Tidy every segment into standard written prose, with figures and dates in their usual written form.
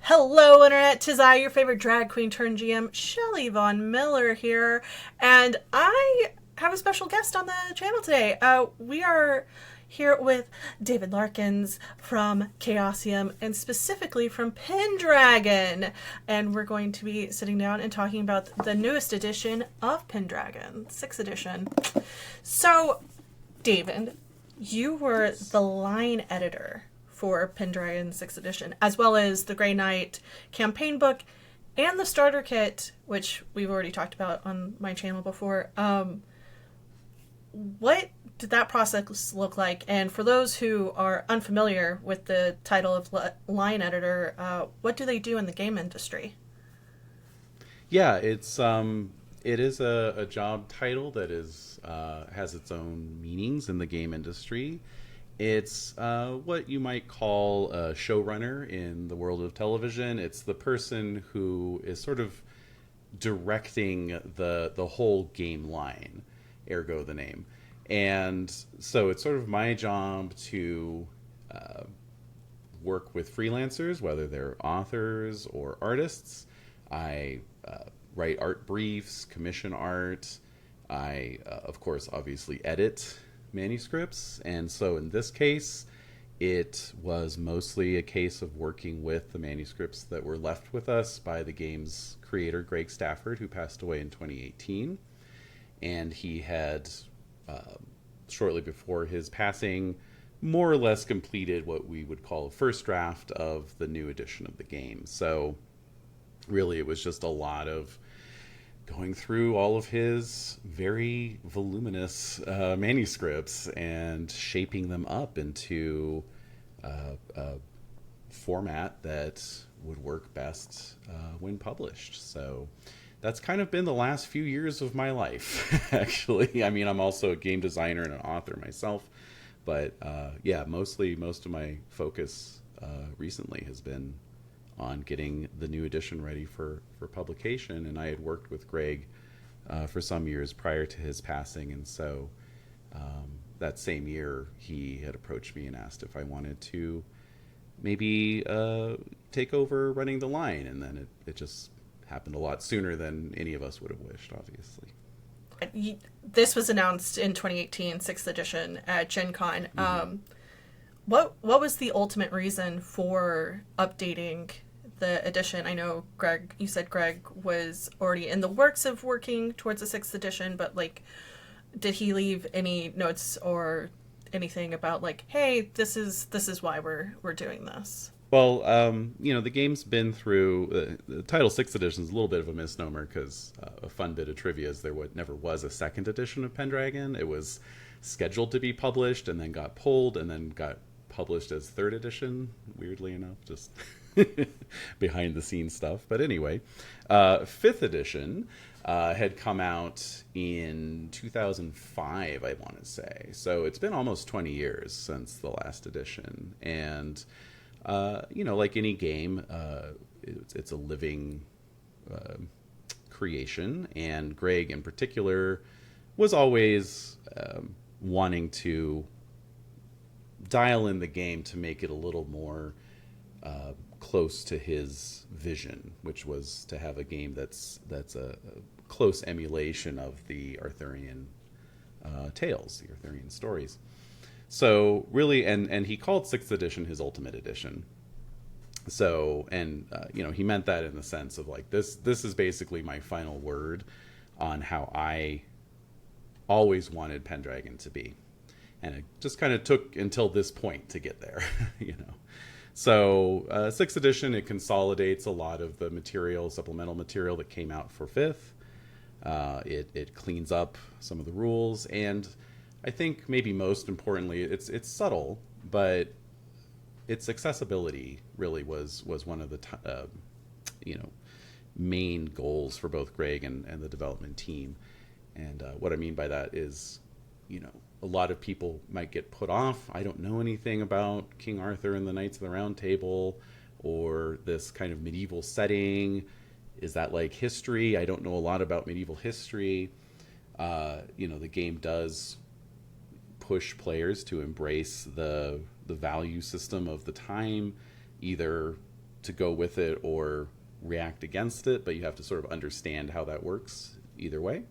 Hello, Internet. 'Tis I, your favorite drag queen turned GM, Shelly Von Miller here, and I have a special guest on the channel today. We are here with David Larkins from Chaosium, and specifically from Pendragon, and we're going to be sitting down and talking about the newest edition of Pendragon, 6th edition. So, David, you were the line editor for Pendragon 6th edition, as well as the Grey Knight campaign book and the starter kit, which we've already talked about on my channel before. What did that process look like? And for those who are unfamiliar with the title of line editor, what do they do in the game industry? Yeah, it is a job title that is has its own meanings in the game industry. It's what you might call a showrunner in the world of television. It's the person who is sort of directing the whole game line, ergo the name. And so it's sort of my job to work with freelancers, whether they're authors or artists. I write art briefs, commission art. I, of course, obviously edit manuscripts. And so in this case, it was mostly a case of working with the manuscripts that were left with us by the game's creator, Greg Stafford, who passed away in 2018. And he had, shortly before his passing, more or less completed what we would call a first draft of the new edition of the game. So really, it was just a lot of going through all of his very voluminous manuscripts and shaping them up into a format that would work best when published. So that's kind of been the last few years of my life, actually. I mean, I'm also a game designer and an author myself, but yeah, mostly most of my focus recently has been on getting the new edition ready for publication. And I had worked with Greg for some years prior to his passing. And so that same year, he had approached me and asked if I wanted to maybe take over running the line. And then it just happened a lot sooner than any of us would have wished, obviously. This was announced in 2018, 6th edition at Gen Con. Mm-hmm. What was the ultimate reason for updating the edition? I know Greg, you said Greg was already in the works of working towards the 6th edition, but like, did he leave any notes or anything about like, hey, this is why we're doing this? Well, the game's been through the title 6th edition is a little bit of a misnomer because a fun bit of trivia is never was a second edition of Pendragon. It was scheduled to be published and then got pulled and then got published as third edition, weirdly enough, just behind the scenes stuff. But anyway, fifth edition had come out in 2005, I want to say. So it's been almost 20 years since the last edition. And, like any game, it's a living creation. And Greg, in particular, was always wanting to dial in the game to make it a little more close to his vision, which was to have a game that's a close emulation of the Arthurian tales, the Arthurian stories. So really, and he called 6th edition his ultimate edition. So, and he meant that in the sense of like this is basically my final word on how I always wanted Pendragon to be. And it just kind of took until this point to get there, So 6th edition, it consolidates a lot of the material, supplemental material that came out for 5th. It cleans up some of the rules, and I think maybe most importantly, it's subtle, but its accessibility really was one of the main goals for both Greg and the development team. And what I mean by that is, a lot of people might get put off. I don't know anything about King Arthur and the Knights of the Round Table or this kind of medieval setting. Is that like history? I don't know a lot about medieval history. The game does push players to embrace the value system of the time, either to go with it or react against it, but you have to sort of understand how that works either way.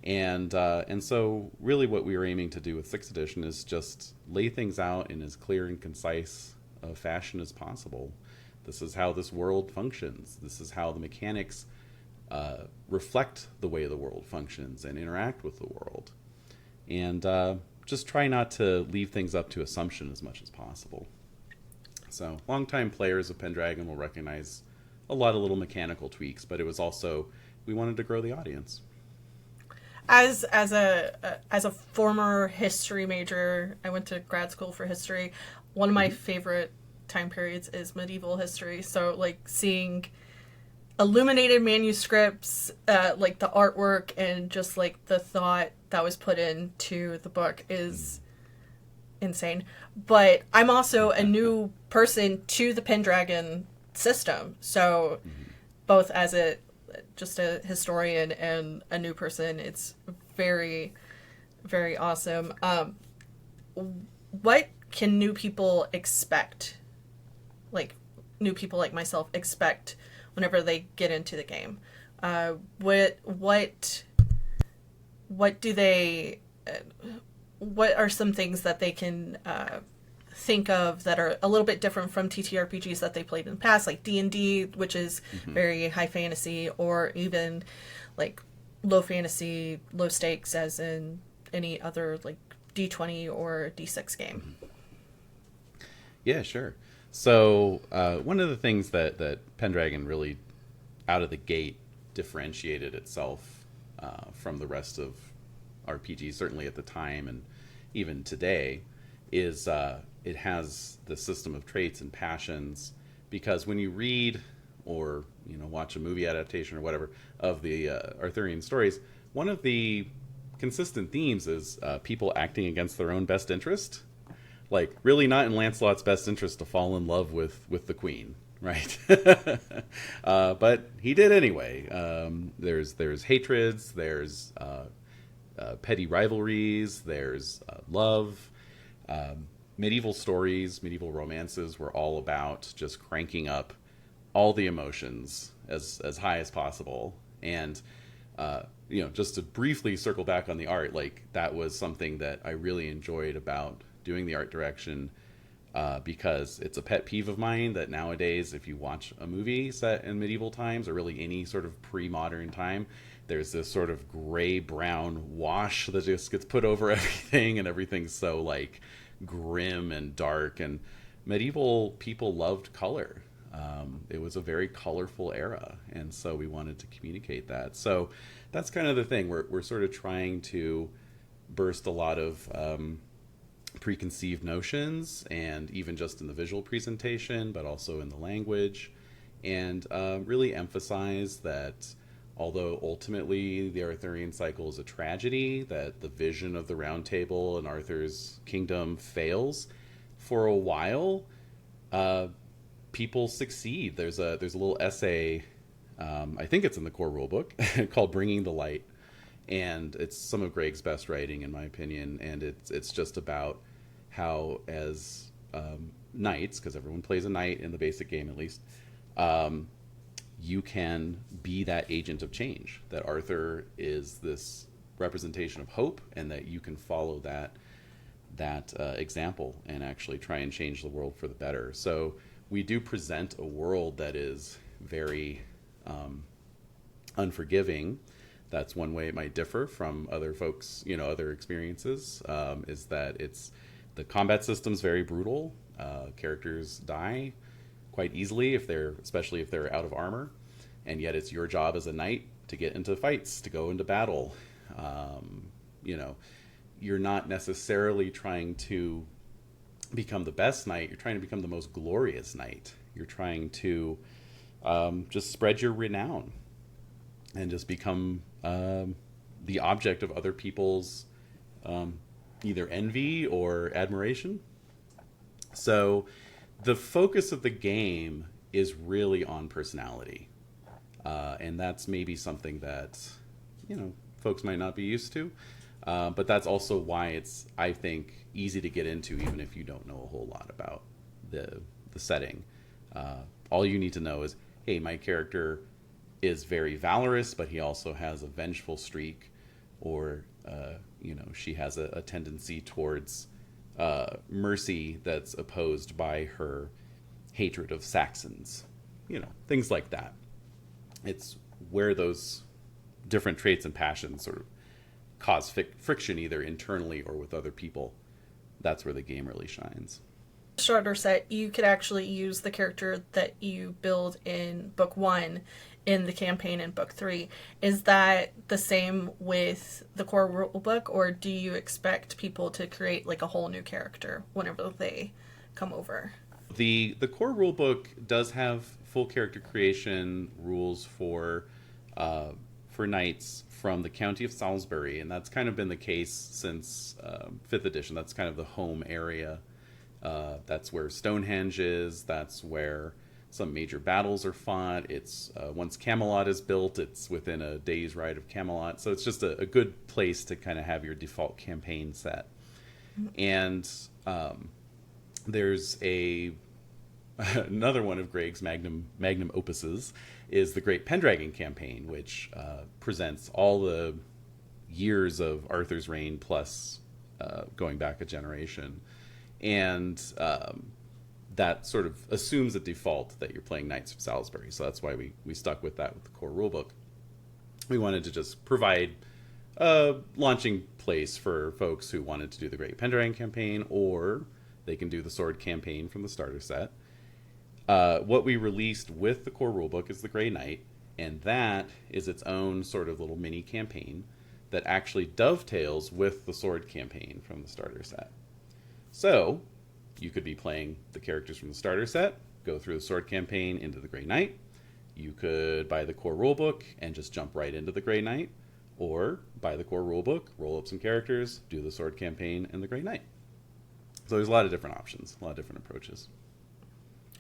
And so really what we were aiming to do with 6th edition is just lay things out in as clear and concise a fashion as possible. This is how this world functions. This is how the mechanics reflect the way the world functions and interact with the world. And just try not to leave things up to assumption as much as possible. So longtime players of Pendragon will recognize a lot of little mechanical tweaks, but it was also, we wanted to grow the audience. As a former history major, I went to grad school for history. One of my favorite time periods is medieval history. So like seeing illuminated manuscripts, like the artwork and just like the thought that was put into the book is insane. But I'm also a new person to the Pendragon system. So both as just a historian and a new person, it's very, very awesome. What can new people expect? Like new people like myself expect whenever they get into the game? What do they? What are some things that they can think of that are a little bit different from TTRPGs that they played in the past, like D&D, which is very high fantasy, or even like low fantasy, low stakes, as in any other like D20 or D6 game? Yeah, sure. So one of the things that Pendragon really out of the gate differentiated itself from the rest of RPGs, certainly at the time and even today, is it has the system of traits and passions. Because when you read or watch a movie adaptation or whatever of the Arthurian stories, one of the consistent themes is people acting against their own best interest. Like, really not in Lancelot's best interest to fall in love with the queen, right? But he did anyway. There's hatreds, there's petty rivalries, there's love. Medieval stories, medieval romances were all about just cranking up all the emotions as high as possible. And just to briefly circle back on the art, like that was something that I really enjoyed about doing the art direction, because it's a pet peeve of mine that nowadays, if you watch a movie set in medieval times or really any sort of pre-modern time, there's this sort of gray-brown wash that just gets put over everything, and everything's so like grim and dark. And medieval people loved color. It was a very colorful era, and so we wanted to communicate that. So that's kind of the thing. We're sort of trying to burst a lot of preconceived notions, and even just in the visual presentation, but also in the language, and really emphasize that although ultimately the Arthurian cycle is a tragedy, that the vision of the Round Table and Arthur's kingdom fails, for a while people succeed. There's a little essay, I think it's in the core rulebook, called Bringing the Light, and it's some of Greg's best writing in my opinion. And it's just about how, as knights, because everyone plays a knight in the basic game at least, you can be that agent of change, that Arthur is this representation of hope, and that you can follow that example and actually try and change the world for the better. So we do present a world that is very unforgiving. That's one way it might differ from other folks, other experiences, is that the combat system's very brutal. Characters die quite easily especially if they're out of armor, and yet it's your job as a knight to get into fights, to go into battle. You're not necessarily trying to become the best knight. You're trying to become the most glorious knight. You're trying to just spread your renown and just become the object of other people's either envy or admiration. So the focus of the game is really on personality, and that's maybe something that folks might not be used to, but that's also why it's, I think, easy to get into even if you don't know a whole lot about the setting. All you need to know is, hey, my character is very valorous, but he also has a vengeful streak, or she has a tendency towards mercy that's opposed by her hatred of Saxons. Things like that. It's where those different traits and passions sort of cause friction either internally or with other people. That's where the game really shines. Starter set, you could actually use the character that you build in book 1 in the campaign in book 3. Is that the same with the core rulebook, or do you expect people to create like a whole new character whenever they come over? The core rulebook does have full character creation rules for knights from the county of Salisbury, and that's kind of been the case since 5th edition. That's kind of the home area. That's where Stonehenge is. That's where some major battles are fought. It's once Camelot is built, it's within a day's ride of Camelot. So it's just a good place to kind of have your default campaign set. And there's another one of Greg's magnum opuses is the Great Pendragon campaign, which presents all the years of Arthur's reign plus going back a generation. And that sort of assumes a default that you're playing Knights of Salisbury. So that's why we stuck with that with the core rulebook. We wanted to just provide a launching place for folks who wanted to do the Great Pendragon campaign, or they can do the Sword campaign from the starter set. What we released with the core rulebook is the Grey Knight, and that is its own sort of little mini campaign that actually dovetails with the Sword campaign from the starter set. So you could be playing the characters from the starter set, go through the Sword campaign into the Grey Knight. You could buy the core rulebook and just jump right into the Grey Knight, or buy the core rulebook, roll up some characters, do the Sword campaign and the Grey Knight. So there's a lot of different options, a lot of different approaches.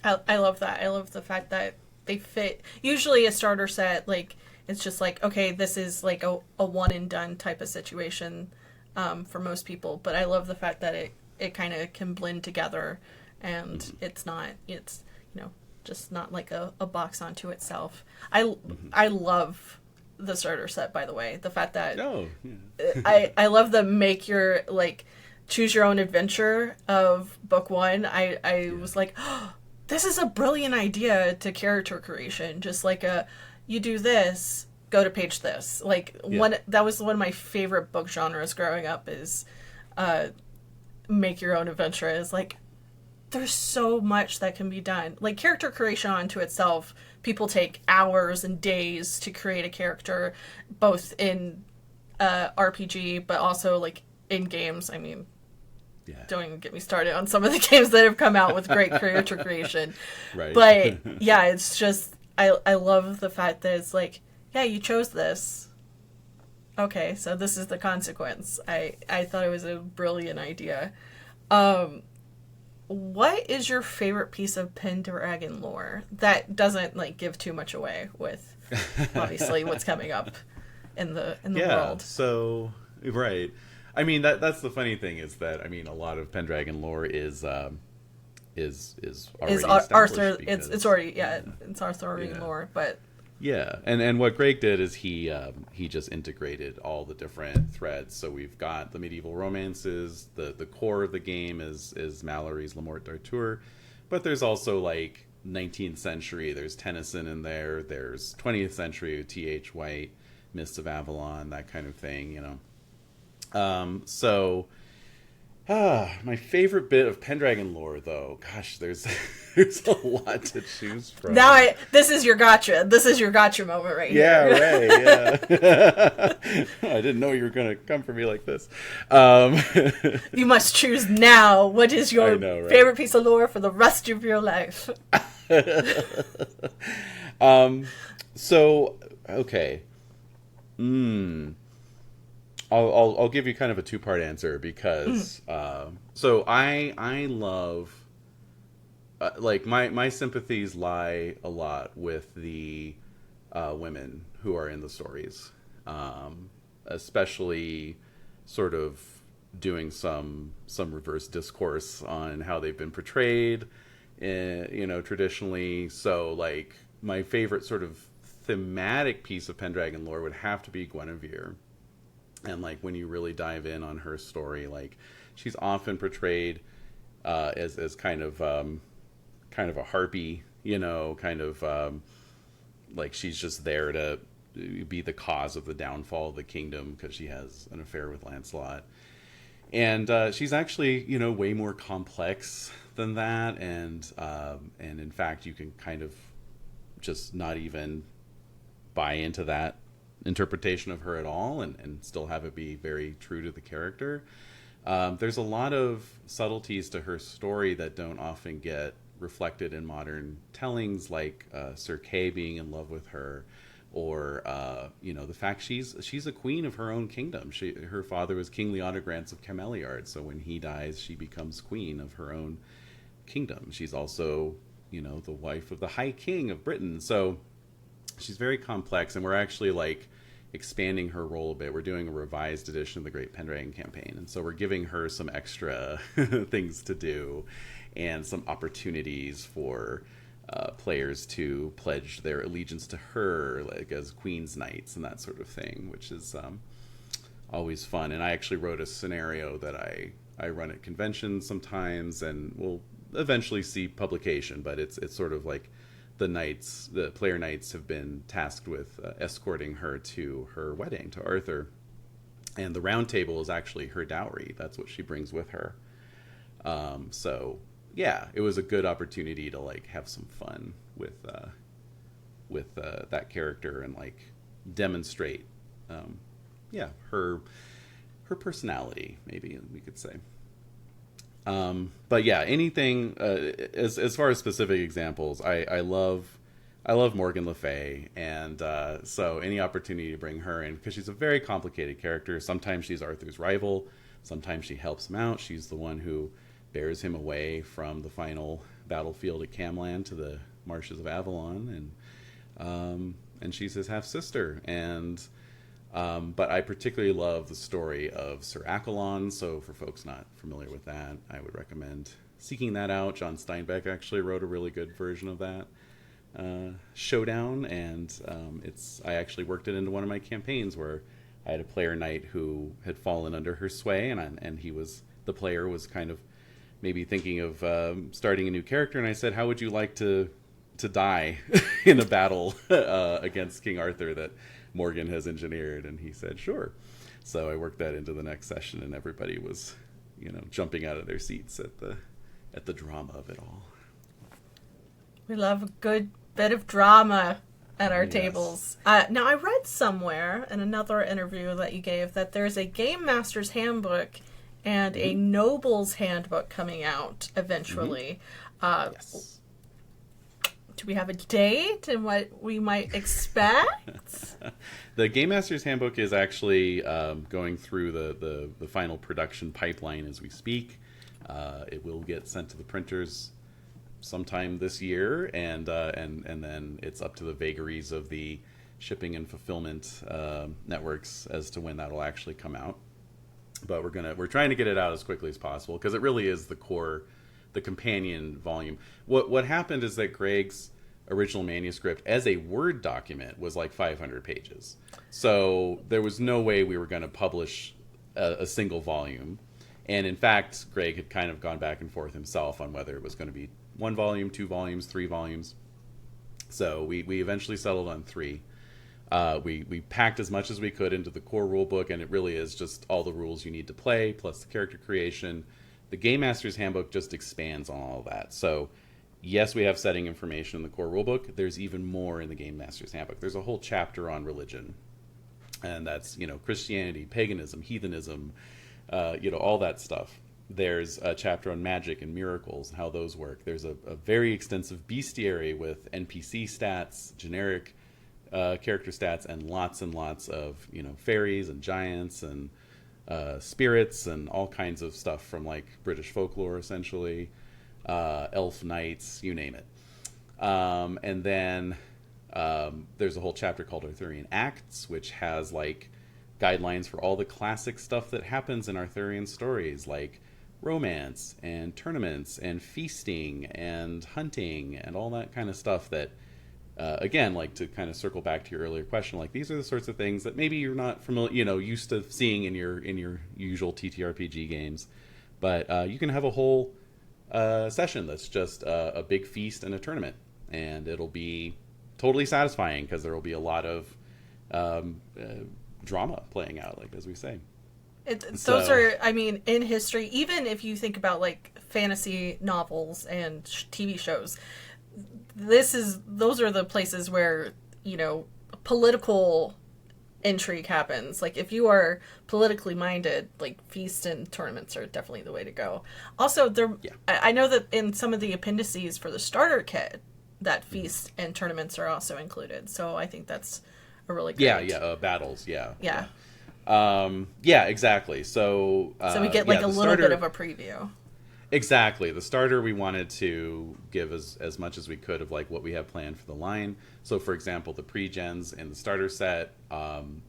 I love that. I love the fact that they fit. Usually a starter set, like, it's just like, okay, this is like a one and done type of situation for most people. But I love the fact that it kind of can blend together, and it's just not like a box onto itself. I love the starter set, by the way. The fact that I love the make your, like, choose your own adventure of book 1. I was like, oh, this is a brilliant idea to character creation. Just like you do this, go to page this. Like, that was one of my favorite book genres growing up, is make your own adventure. Is like, there's so much that can be done. Like, character creation onto itself, people take hours and days to create a character, both in RPG, but also like in games. I mean, don't even get me started on some of the games that have come out with great character creation. Right. But yeah, it's just, I love the fact that it's like, yeah, you chose this. Okay, so this is the consequence. I thought it was a brilliant idea. What is your favorite piece of Pendragon lore that doesn't like give too much away with obviously what's coming up in the world? So right. I mean, that's the funny thing, is that, I mean, a lot of Pendragon lore is already Arthur. Because, it's already it's Arthurian lore, but and what Greg did is he just integrated all the different threads. So we've got the medieval romances. The core of the game is Mallory's La Morte d'Arthur, but there's also like 19th century. There's Tennyson in there. There's 20th century T.H. White, Mists of Avalon, that kind of thing. My favorite bit of Pendragon lore, though, gosh, there's a lot to choose from. Now this is your gotcha. This is your gotcha moment right here. Yeah, right. Yeah. I didn't know you were going to come for me like this. You must choose now. What is your favorite piece of lore for the rest of your life? Okay. I'll give you kind of a two-part answer, because so I love like my sympathies lie a lot with the women who are in the stories, especially sort of doing some reverse discourse on how they've been portrayed, traditionally. So like my favorite sort of thematic piece of Pendragon lore would have to be Guinevere. And like when you really dive in on her story, like she's often portrayed as kind of a harpy, kind of like she's just there to be the cause of the downfall of the kingdom because she has an affair with Lancelot. And she's actually, way more complex than that, and in fact, you can kind of just not even buy into that interpretation of her at all, and still have it be very true to the character. There's a lot of subtleties to her story that don't often get reflected in modern tellings, like Sir Kay being in love with her, or the fact she's a queen of her own kingdom. Her father was King Leodegrance of Cameliard, so when he dies, she becomes queen of her own kingdom. She's also the wife of the High King of Britain, so she's very complex, and we're actually like expanding her role a bit. We're doing a revised edition of the Great Pendragon campaign, and so we're giving her some extra things to do and some opportunities for players to pledge their allegiance to her, like as Queen's Knights and that sort of thing, which is always fun. And I actually wrote a scenario that I run at conventions sometimes, and will eventually see publication. But it's sort of like the player knights have been tasked with escorting her to her wedding to Arthur, and the round table is actually her dowry. That's what she brings with her. So yeah, it was a good opportunity to like have some fun with that character and like demonstrate, her personality, maybe we could say. But yeah, anything as far as specific examples, I love Morgan Le Fay, and so any opportunity to bring her in, because she's a very complicated character. Sometimes she's Arthur's rival, sometimes she helps him out. She's the one who bears him away from the final battlefield at Camland to the marshes of Avalon, and she's his half sister. And but I particularly love the story of Sir Accolon. So for folks not familiar with that, I would recommend seeking that out. John Steinbeck actually wrote a really good version of that showdown, and I actually worked it into one of my campaigns where I had a player knight who had fallen under her sway, and the player was kind of maybe thinking of starting a new character, and I said, how would you like to die in a battle against King Arthur that Morgan has engineered? And he said, sure. So I worked that into the next session, and everybody was, jumping out of their seats at the drama of it all. We love a good bit of drama at our Yes. tables. Now, I read somewhere in another interview that you gave that there's a Game Master's Handbook and a Noble's Handbook coming out eventually. Yes. Do we have a date and what we might expect? The Game Master's Handbook is actually going through the final production pipeline as we speak. It will get sent to the printers sometime this year, and then it's up to the vagaries of the shipping and fulfillment networks as to when that'll actually come out. But we're trying to get it out as quickly as possible, because it really is the companion volume. What happened is that Greg's original manuscript as a Word document was like 500 pages. So there was no way we were going to publish a single volume. And in fact, Greg had kind of gone back and forth himself on whether it was going to be 1 volume, 2 volumes, 3 volumes. So we eventually settled on 3. We packed as much as we could into the core rule book, and it really is just all the rules you need to play, plus the character creation. The Game Master's Handbook just expands on all of that. So yes, we have setting information in the core rule book. There's even more in the Game Master's Handbook. There's a whole chapter on religion, and that's Christianity, paganism, heathenism, all that stuff. There's a chapter on magic and miracles and how those work. There's a very extensive bestiary with NPC stats, generic character stats, and lots of fairies and giants and spirits and all kinds of stuff from like British folklore, essentially, elf knights, you name it. And then there's a whole chapter called Arthurian Acts, which has like guidelines for all the classic stuff that happens in Arthurian stories, like romance and tournaments and feasting and hunting and all that kind of stuff that again, like to kind of circle back to your earlier question, like these are the sorts of things that maybe you're not familiar, used to seeing in your usual TTRPG games, but you can have a whole session that's just a big feast and a tournament, and it'll be totally satisfying because there will be a lot of drama playing out, like as we say. Those are, I mean, in history, even if you think about like fantasy novels and TV shows, those are the places where, political intrigue happens. Like if you are politically minded, like feasts and tournaments are definitely the way to go. Also, I know that in some of the appendices for the starter kit, that feasts and tournaments are also included. So I think that's a really great... battles, yeah. Exactly. So we get like a little bit of a preview. Exactly. The starter, we wanted to give as much as we could of like what we have planned for the line. So for example, the pre-gens and the starter set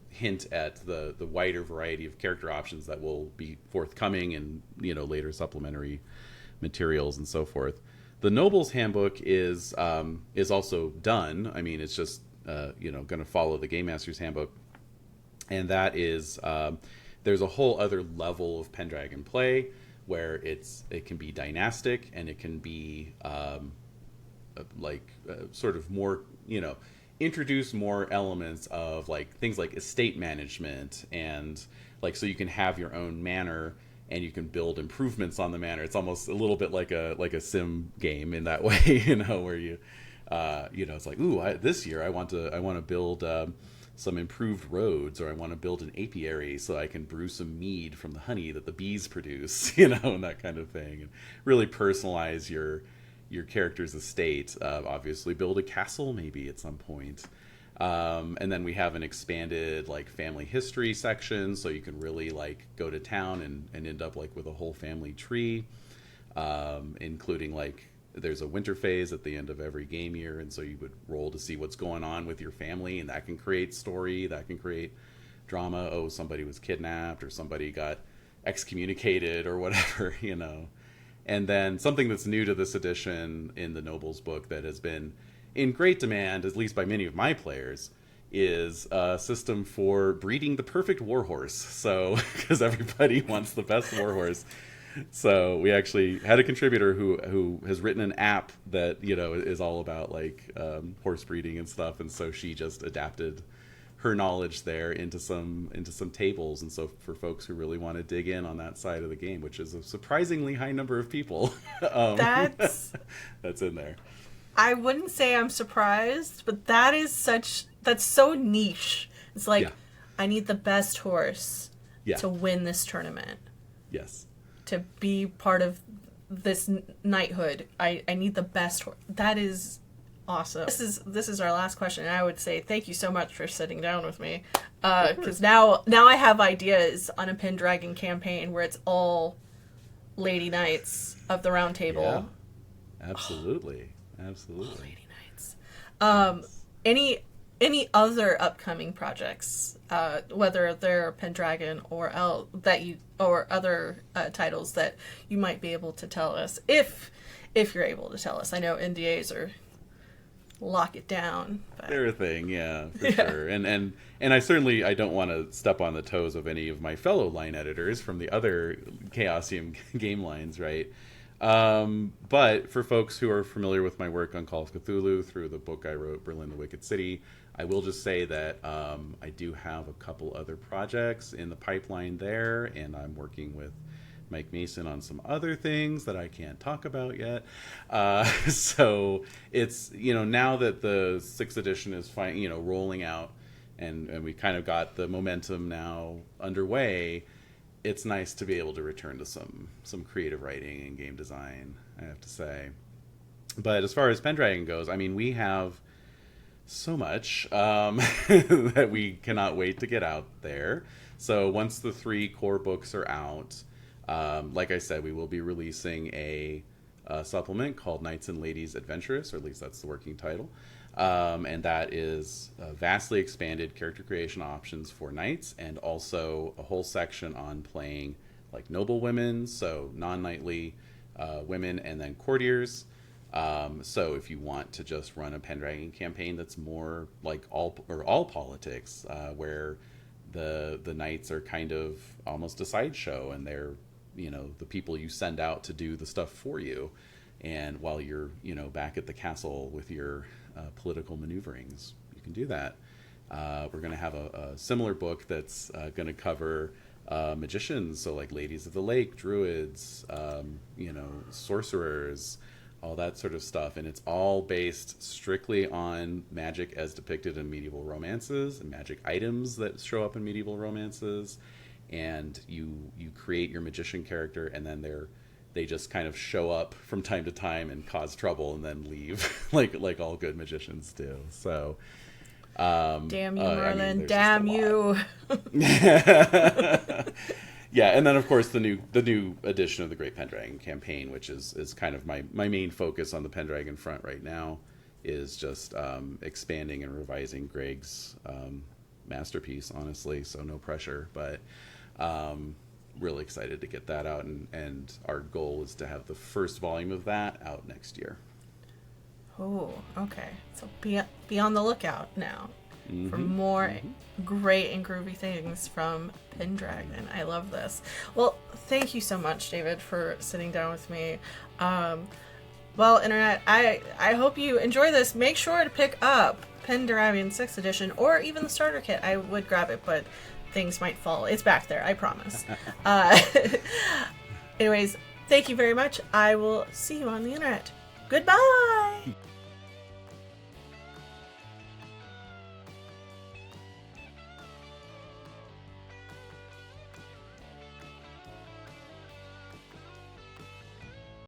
hint at the wider variety of character options that will be forthcoming in later supplementary materials and so forth. The Noble's Handbook is also done. I mean, it's just going to follow the Game Master's Handbook. And that is, there's a whole other level of Pendragon play where it can be dynastic and it can be sort of more, introduce more elements of like things like estate management and like so you can have your own manor and you can build improvements on the manor. It's almost a little bit like a sim game in that way, where you, it's like, ooh, this year I want to build some improved roads, or I want to build an apiary so I can brew some mead from the honey that the bees produce, and that kind of thing, and really personalize your character's estate. Obviously, build a castle maybe at some point, and then we have an expanded like family history section, so you can really like go to town and end up like with a whole family tree, including like. There's a winter phase at the end of every game year, and so you would roll to see what's going on with your family, and that can create story, that can create drama. Oh, somebody was kidnapped, or somebody got excommunicated, or whatever, And then something that's new to this edition in the Nobles book that has been in great demand, at least by many of my players, is a system for breeding the perfect warhorse. So, because everybody wants the best warhorse. So we actually had a contributor who has written an app that is all about like horse breeding and stuff, and so she just adapted her knowledge there into some tables, and so for folks who really want to dig in on that side of the game, which is a surprisingly high number of people, that's in there. I wouldn't say I'm surprised, but that's so niche. It's like I need the best horse to win this tournament. Yes. To be part of this knighthood, I need the best. That is awesome. This is our last question, and I would say thank you so much for sitting down with me, because now I have ideas on a Pendragon campaign where it's all lady knights of the Round Table. Yeah, absolutely. All lady knights. Any other upcoming projects, whether they're Pendragon or other titles that you might be able to tell us, if you're able to tell us. I know NDAs are lock it down. But... They're a thing, for sure. And I don't want to step on the toes of any of my fellow line editors from the other Chaosium game lines, right? But for folks who are familiar with my work on Call of Cthulhu through the book I wrote, Berlin the Wicked City, I will just say that I do have a couple other projects in the pipeline there, and I'm working with Mike Mason on some other things that I can't talk about yet. So it's, now that the 6th edition is rolling out, and we kind of got the momentum now underway, it's nice to be able to return to some creative writing and game design, I have to say. But as far as Pendragon goes, I mean, we have so much that we cannot wait to get out there. So once the 3 core books are out, like I said, we will be releasing a supplement called Knights and Ladies Adventurous, or at least that's the working title. And that is vastly expanded character creation options for knights, and also a whole section on playing like noble women, so non-knightly women, and then courtiers. So if you want to just run a Pendragon campaign that's more like all politics, where the knights are kind of almost a sideshow, and they're the people you send out to do the stuff for you, and while you're back at the castle with your political maneuverings, you can do that. We're going to have a similar book that's going to cover magicians, so like ladies of the lake, druids, sorcerers, all that sort of stuff, and it's all based strictly on magic as depicted in medieval romances and magic items that show up in medieval romances. And you create your magician character, and then they just kind of show up from time to time and cause trouble and then leave like all good magicians do. So damn you, Merlin, damn you. Yeah, and then of course the new edition of the Great Pendragon campaign, which is kind of my main focus on the Pendragon front right now, is just expanding and revising Greg's masterpiece, honestly. So no pressure, but really excited to get that out, and our goal is to have the first volume of that out next year. Oh, okay. So be on the lookout now for more great and groovy things from Pendragon. I love this. Well, thank you so much, David, for sitting down with me. Well, Internet, I hope you enjoy this. Make sure to pick up Pendragon 6th edition, or even the starter kit. I would grab it, but things might fall. It's back there, I promise. Anyways, thank you very much. I will see you on the Internet. Goodbye!